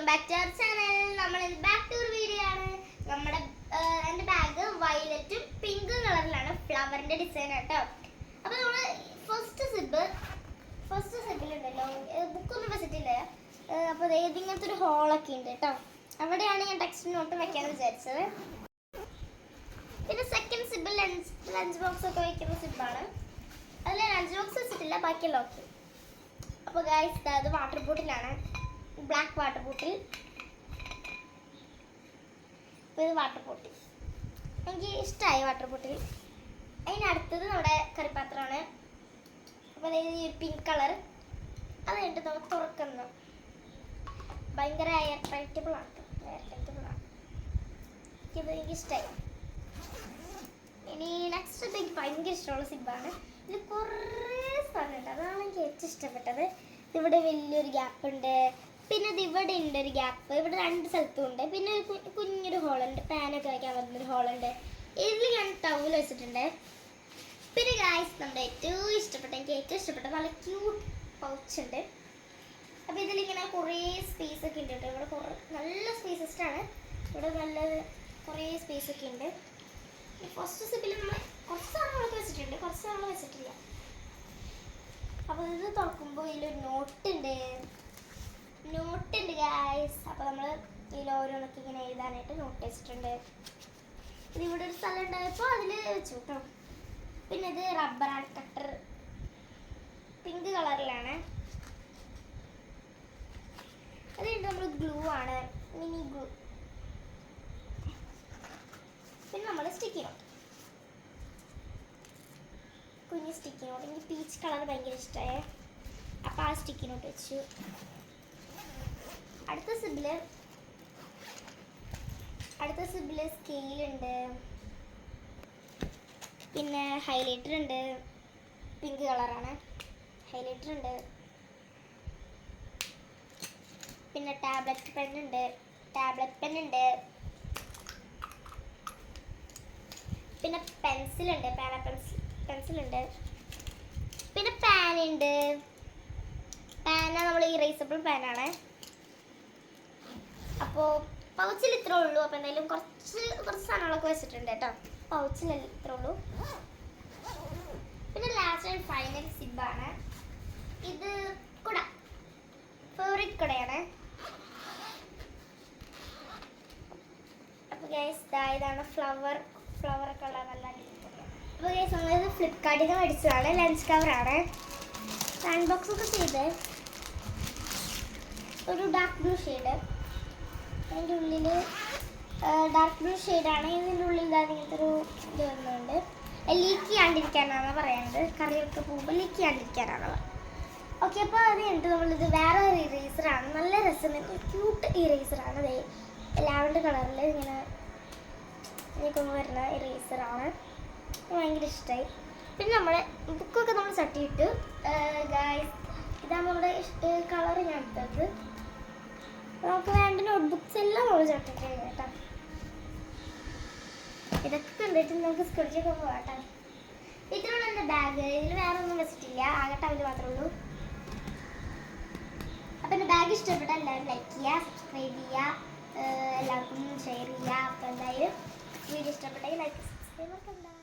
Back to our channel. നമ്മൾ back to video ആണ്. നമ്മുടെ എൻ്റെ ബാഗ് വയലറ്റും പിങ്കും കളറിലാണ് ഫ്ലവറിന്റെ ഡിസൈൻ കേട്ടോ. അപ്പോൾ നമ്മൾ ഫസ്റ്റ് സിബിലുണ്ടല്ലോ, ബുക്കൊന്നും വെച്ചിട്ടില്ല. അപ്പോൾ ഇങ്ങനത്തെ ഒരു ഹോളൊക്കെ ഉണ്ട് കേട്ടോ. അവിടെയാണ് ഞാൻ ടെക്സ്റ്റ് നോട്ട് വെക്കാന്ന് വിചാരിച്ചത്. പിന്നെ സെക്കൻഡ് സിബ് ലഞ്ച് ബോക്സ് ഒക്കെ വയ്ക്കുന്ന സിബാണ്. അതിൽ ലഞ്ച് ബോക്സ് വെച്ചിട്ടില്ല, ബാക്കിയെല്ലാം ഓക്കെ. അപ്പോൾ ഗൈസ് അത് വാട്ടർ ബോട്ടിലാണ്, ബ്ലാക്ക് വാട്ടർ ബോട്ടിൽ. ഇത് വാട്ടർ ബോട്ടിൽ എനിക്ക് ഇഷ്ടമായി വാട്ടർ ബോട്ടിൽ. അതിനടുത്തത് നമ്മുടെ കറിപ്പാത്രമാണ്. അപ്പോൾ അതായത് പിങ്ക് കളർ. അത് കഴിഞ്ഞിട്ട് നമുക്ക് തുറക്കുന്നു. ഭയങ്കര എയർ ടൈറ്റബിൾ ആണ്. എനിക്കിഷ്ടമായി. ഇനി നെക്സ്റ്റ് എനിക്ക് ഭയങ്കര ഇഷ്ടമുള്ള സിബാണ്. ഇതിൽ കുറേ സ്ഥലമുണ്ട്, അതാണ് എനിക്ക് ഏറ്റവും ഇഷ്ടപ്പെട്ടത്. ഇവിടെ വലിയൊരു ഗ്യാപ്പ് ഉണ്ട്, പിന്നെ ഇത് ഇവിടെ ഉണ്ട് ഒരു ഗ്യാപ്പ്, ഇവിടെ രണ്ട് സ്ഥലത്തും ഉണ്ട്. പിന്നെ ഒരു കുഞ്ഞൊരു ഹോളുണ്ട്, പാനൊക്കെ വയ്ക്കാൻ പറ്റുന്നൊരു ഹോളുണ്ട്. ഇതിൽ ഞാൻ ടവൽ വെച്ചിട്ടുണ്ട്. പിന്നെ ഗായ്സ് നമ്മുടെ എനിക്ക് ഏറ്റവും ഇഷ്ടപ്പെട്ട നല്ല ക്യൂട്ട് പൗച്ച് ഉണ്ട്. അപ്പോൾ ഇതിലിങ്ങനെ കുറേ സ്പേസ് ഒക്കെ ഉണ്ട് കേട്ടോ. ഇവിടെ നല്ല സ്പേസസ്റ്റാണ്. ഇവിടെ നല്ല കുറേ സ്പേസ് ഒക്കെ ഉണ്ട്. ഫസ്റ്റ് സിപ്പിൽ നമ്മൾ കുറച്ച് സാധനങ്ങളൊക്കെ വെച്ചിട്ടുണ്ട്, കുറച്ച് സാധനങ്ങൾ വെച്ചിട്ടില്ല. അപ്പോൾ ഇത് തുറക്കുമ്പോൾ ഇതിലൊരു നോട്ടുണ്ട് ഗായ്സ്. അപ്പോൾ നമ്മൾ ഇതിൽ ഓരോന്നൊക്കെ ഇങ്ങനെ എഴുതാനായിട്ട് നോട്ട് വെച്ചിട്ടുണ്ട്. ഇത് ഇവിടെ ഒരു സ്ഥലം ഉണ്ടായപ്പോൾ അതിൽ വെച്ചു കേട്ടോ. പിന്നെ ഇത് റബ്ബർ ആൻഡ് കട്ടർ, പിങ്ക് കളറിലാണ്. അത് കഴിഞ്ഞിട്ട് നമ്മൾ ഗ്ലൂ ആണ്, മിനി ഗ്ലൂ. പിന്നെ നമ്മൾ സ്റ്റിക്കി നോട്ട്, കുഞ്ഞ് സ്റ്റിക്കി നോട്ട്. എനിക്ക് പീച്ച് കളർ ഭയങ്കര ഇഷ്ടമായി, അപ്പോൾ ആ സ്റ്റിക്കി നോട്ട് വെച്ചു. അടുത്ത സിബില് സ്കെയിലുണ്ട്, പിന്നെ ഹൈലൈറ്റർ ഉണ്ട്, പിങ്ക് കളറാണ്. ഹൈലൈറ്റർ ഉണ്ട്, പിന്നെ ടാബ്ലറ്റ് പെൻ ഉണ്ട്, പിന്നെ പെൻസിലുണ്ട്, പെൻസിലുണ്ട്, പിന്നെ പാനുണ്ട്. പാന നമ്മൾ ഇറേസബിൾ പാനാണ്. അപ്പോൾ പൗച്ചിൽ ഇത്രേ ഉള്ളൂ. അപ്പോൾ എന്തായാലും കുറച്ച് സാധനങ്ങളൊക്കെ വെച്ചിട്ടുണ്ട് കേട്ടോ. പൗച്ചിൽ ഇത്രേ ഉള്ളൂ. പിന്നെ ലാസ്റ്റ് ആൻഡ് ഫൈനൽ സിബാണ്. ഇത് കുട, ഫേവറേറ്റ് കുടയാണ്. അപ്പോൾ ഗൈസ് ഇതാണ് ഫ്ലവർ ഒക്കെ ഉള്ള നല്ല അടിപൊളിയാണ്. അപ്പോൾ ഗൈസ് നമ്മളിത് ഫ്ലിപ്കാർട്ടിൽ നിന്ന് മേടിച്ചതാണ്. ലഞ്ച് കവറാണ്. ഹാൻഡ് ബോക്സ് ഒക്കെ ചെയ്ത് ഒരു ഡാർക്ക് ബ്ലൂ ഷെയ്ഡ്. അതിൻ്റെ ഉള്ളിൽ ഡാർക്ക് ബ്ലൂ ഷെയ്ഡാണ്. ഇതിൻ്റെ ഉള്ളിൽ ഇങ്ങനത്തെ ഒരു ഇത് വരുന്നുണ്ട്. ലീക്ക് ചെയ്യാണ്ടിരിക്കാനാണ് പറയുന്നത്. കറിയൊക്കെ പോകുമ്പോൾ ലീക്ക് ചെയ്യാണ്ടിരിക്കാനാണ് പറയുന്നത്. ഓക്കെ, അപ്പോൾ അത് കഴിഞ്ഞിട്ട് നമ്മളിത് വേറെ ഒരു ഇറേസറാണ്. നല്ല രസമുണ്ട്, ക്യൂട്ട് ഇറേസറാണ്. അതെ ലാവൻഡർ കളറിൽ ഇങ്ങനെ വരുന്ന ഇറേസറാണ്. ഭയങ്കര ഇഷ്ടമായി. പിന്നെ നമ്മളെ ബുക്കൊക്കെ നമ്മൾ ചട്ടിയിട്ടു ഗായ്സ്. ഇതാണ് നമ്മുടെ കളർ ഞാൻ എടുത്തത്. നമുക്ക് വേണ്ട നോട്ട്ബുക്സ് എല്ലാം നമ്മൾ ചട്ടിട്ടുണ്ട് കേട്ടോ. ഇതൊക്കെ കണ്ടിട്ട് നമുക്ക് സ്കൂളിലേക്ക് പോകാം കേട്ടോ. ഇത്രയുള്ള എൻ്റെ ബാഗ്. ഇതിൽ വേറെ ഒന്നും വെച്ചിട്ടില്ല, ആകെ ടവൽ മാത്രമേ ഉള്ളൂ. അപ്പം എൻ്റെ ബാഗ് ഇഷ്ടപ്പെട്ട എല്ലാവരും ലൈക്ക് ചെയ്യുക, സബ്സ്ക്രൈബ് ചെയ്യുക, എല്ലാവർക്കും ഷെയർ ചെയ്യുക. അപ്പോൾ എന്തായാലും വീഡിയോ ഇഷ്ടപ്പെട്ടെങ്കിൽ ലൈക്ക് സബ്സ്ക്രൈബ് ഒക്കെ ഉണ്ടാവും.